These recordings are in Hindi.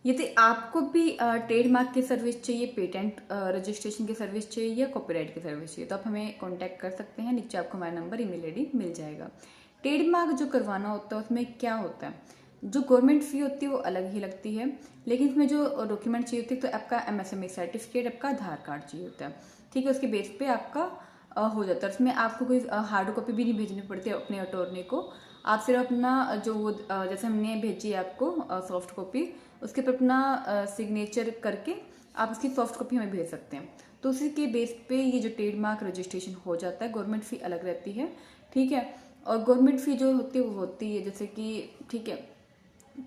यदि आपको भी ट्रेडमार्क की सर्विस चाहिए, पेटेंट रजिस्ट्रेशन की सर्विस चाहिए या कॉपीराइट की सर्विस चाहिए, तो आप हमें कांटेक्ट कर सकते हैं। नीचे आपको हमारा नंबर, ईमेल आईडी मिल जाएगा। ट्रेडमार्क जो करवाना होता है उसमें क्या होता है, जो गवर्नमेंट फी होती है वो अलग ही लगती है, लेकिन इसमें जो डॉक्यूमेंट चाहिए होती है, तो आपका एमएसएमई सर्टिफिकेट, आपका आधार कार्ड चाहिए होता है। ठीक है, उसके बेस पे आपका हो जाता है। उसमें आपको कोई हार्ड कॉपी भी नहीं भेजनी पड़ती है अपने अटॉर्नी को। आप सिर्फ अपना जो जैसे हमने भेजी है आपको सॉफ्ट कॉपी, उसके ऊपर अपना सिग्नेचर करके आप उसकी सॉफ्ट कॉपी हमें भेज सकते हैं। तो उसी के बेस पे ये जो ट्रेडमार्क रजिस्ट्रेशन हो जाता है। गवर्नमेंट फी अलग रहती है, ठीक है। और गवर्नमेंट फी जो होती है वो होती है जैसे कि, ठीक है,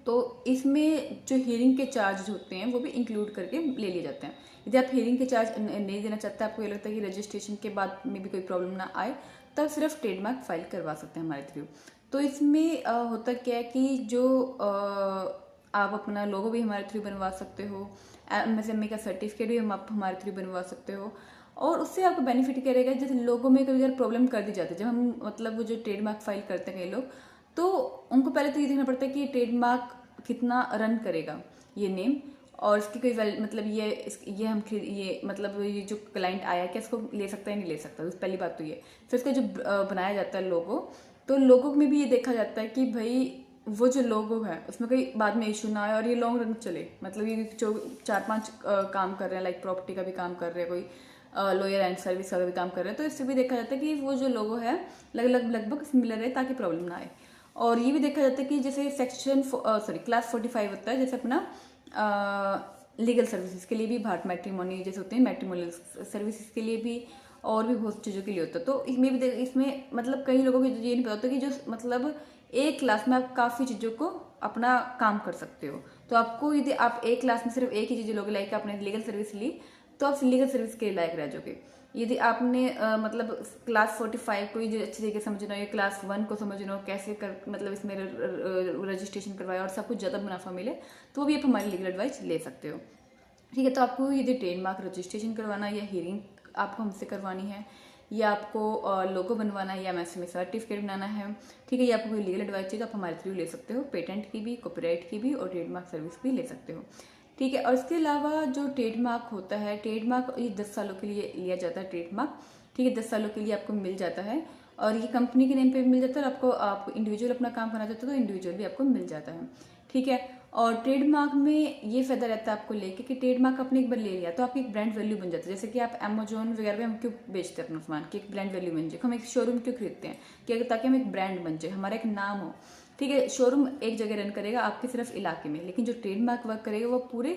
तो इसमें जो हियरिंग के चार्ज होते हैं वो भी इंक्लूड करके ले लिए जाते हैं। यदि आप हियरिंग के चार्ज नहीं देना चाहते, आपको ये लगता है कि रजिस्ट्रेशन के बाद में भी कोई प्रॉब्लम ना आए, तब सिर्फ ट्रेडमार्क फाइल करवा सकते हैं हमारे थ्रू। तो इसमें होता क्या है कि जो आप अपना लोगो भी हमारे थ्रू बनवा सकते हो, एमएसएमई का सर्टिफिकेट भी आप हमारे थ्रू बनवा सकते हो। और उससे आपको बेनिफिट क्या रहेगा, जैसे लोगों में कभी अगर प्रॉब्लम कर दी जाती है, जब हम मतलब वो जो ट्रेडमार्क फाइल करते हैं कई लोग, तो उनको पहले तो ये देखना पड़ता है कि ट्रेडमार्क कितना रन करेगा ये नेम, और इसकी कोई मतलब ये हम ये मतलब ये जो क्लाइंट आया क्या इसको ले सकता है नहीं ले सकता, तो पहली बात तो ये। फिर इसका जो बनाया जाता है लोगो, तो लोगों में भी ये देखा जाता है कि भाई वो जो लोगो है उसमें कोई बाद में इशू ना आए और ये लॉन्ग रन चले। मतलब ये जो 4-5 काम कर रहे हैं, लाइक प्रॉपर्टी का भी काम कर रहे हैं, कोई लॉयर एंड सर्विस का भी काम कर रहे हैं, तो इससे भी देखा जाता है कि वो जो लोगो है लगभग सिमिलर है ताकि प्रॉब्लम ना आए। और ये भी देखा जाता है कि जैसे सेक्शन क्लास 45 होता है, जैसे अपना लीगल सर्विसेज के लिए भी, भारत मैट्रिमोनी जैसे होते हैं मैट्रिमोनियल सर्विसेज के लिए भी, और भी बहुत चीज़ों के लिए होता है। तो इसमें भी इसमें मतलब कई लोगों को ये नहीं पता होता कि जो मतलब एक क्लास में आप काफ़ी चीज़ों को अपना काम कर सकते हो। तो आपको यदि आप एक क्लास में सिर्फ एक ही चीज़ लोगे, लाइक आपने लीगल सर्विस ली, तो आप लीगल सर्विस के लायक रह जाओगे। यदि आपने मतलब क्लास 45 को जो अच्छी तरीके से समझना हो, या क्लास 1 को समझना हो कैसे कर मतलब इसमें रजिस्ट्रेशन करवाया और सब कुछ ज़्यादा मुनाफा मिले, तो वो भी आप हमारी लीगल एडवाइस ले सकते हो। ठीक है, तो आपको यदि ट्रेडमार्क रजिस्ट्रेशन करवाना है या हियरिंग आपको हमसे करवानी है, या आपको लोगो बनवाना है, या एमएसएमई सर्टिफिकेट बनाना है, ठीक है, या आपको कोई लीगल एडवाइस चाहिए तो आप हमारे थ्रू ले सकते हो। पेटेंट की भी, कॉपीराइट की भी और ट्रेडमार्क सर्विस भी ले सकते हो। ठीक है, और इसके अलावा जो ट्रेडमार्क होता है, ट्रेडमार्क ये 10 सालों के लिए लिया जाता है ट्रेडमार्क। ठीक है, 10 सालों के लिए आपको मिल जाता है, और ये कंपनी के नेम पे भी मिल जाता है, और आपको आप इंडिविजुअल अपना काम करना चाहते हो तो इंडिविजुअल भी आपको मिल जाता है। ठीक है, और ट्रेडमार्क में ये फायदा रहता है आपको लेके कि ट्रेडमार्क आपने एक बार ले लिया तो आपकी एक ब्रांड वैल्यू बन जाती है। जैसे कि आप अमेजोन वगैरह पे हम क्यों बेचते हैं अपना सामान, कि एक ब्रांड वैल्यू बन जाए, हम एक शोरूम क्यों खरीदते हैं, कि ताकि हम एक ब्रांड बन जाए, हमारा एक नाम हो। ठीक है, शोरूम एक जगह रन करेगा आपके सिर्फ इलाके में, लेकिन जो ट्रेडमार्क वर्क करेगा वो पूरे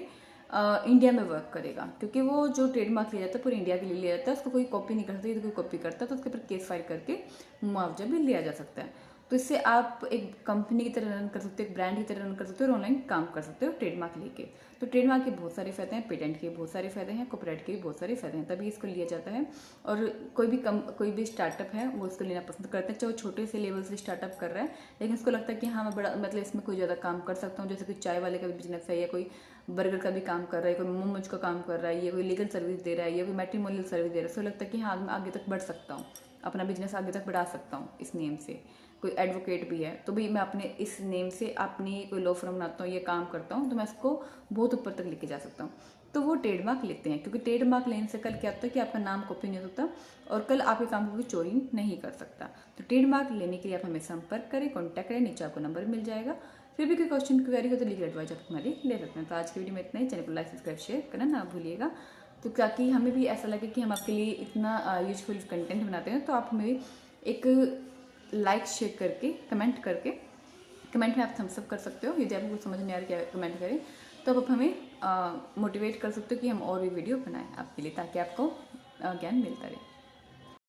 इंडिया में वर्क करेगा, क्योंकि वो जो ट्रेडमार्क लिया जाता है पूरे इंडिया के लिए लिया जाता है। उसको कोई कॉपी नहीं कर सकता, यदि कोई कॉपी करता है तो उसके ऊपर केस फाइल करके मुआवजा भी लिया जा सकता है। तो इससे आप एक कंपनी की तरह रन कर सकते हो, एक ब्रांड की तरह रन कर सकते हो, और ऑनलाइन काम कर सकते हो ट्रेडमार्क लेके। तो ट्रेडमार्क के बहुत सारे फायदे हैं, पेटेंट के बहुत सारे फायदे हैं, कॉपीराइट के भी बहुत सारे फायदे हैं, तभी इसको लिया जाता है। और कोई भी स्टार्टअप है वो इसको लेना पसंद करते हैं, चाहे वो छोटे से लेवल से स्टार्टअप कर रहा है, लेकिन उसको लगता है कि हाँ मैं बड़ा मतलब इसमें कोई ज़्यादा काम कर सकता हूँ। जैसे कोई चाय वाले का भी बिजनेस है, या कोई बर्गर का भी काम कर रहा है, कोई मोमोज का काम कर रहा है, या कोई लीगल सर्विस दे रहा है, या कोई मैट्रिमोनियल सर्विस दे रहा है, उसको लगता है कि हाँ मैं आगे तक बढ़ सकता हूँ, अपना बिजनेस आगे तक बढ़ा सकता हूँ इस नेम से। कोई एडवोकेट भी है तो भी मैं अपने इस नेम से अपनी कोई लॉ फर्म बनाता हूँ, ये काम करता हूँ, तो मैं इसको बहुत ऊपर तक लेके जा सकता हूँ। तो वो ट्रेडमार्क लेते हैं, क्योंकि ट्रेडमार्क लेने से कल क्या होता है कि आपका नाम कॉपी नहीं होता, और कल आपके काम को कोई चोरी नहीं कर सकता। तो ट्रेडमार्क लेने के लिए आप हमें संपर्क करें, कॉन्टैक्ट करें, नीचे आपको नंबर मिल जाएगा। फिर भी कोई क्वेश्चन क्वेरी हो तो लीगल एडवाइस आप हमारी ले सकते हैं। तो आज की वीडियो में इतना ही। चैनल को लाइक सब्सक्राइब शेयर करना ना भूलिएगा, तो ताकि हमें भी ऐसा लगे कि हम आपके लिए इतना यूजफुल कंटेंट बनाते हैं। तो आप हमें एक लाइक शेयर करके कमेंट में आप थम्स अप कर सकते हो। यदि आपको कुछ समझ नहीं आ रहा क्या कमेंट करें, तो आप हमें मोटिवेट कर सकते हो कि हम और भी वीडियो बनाएं आपके लिए, ताकि आपको ज्ञान मिलता रहे।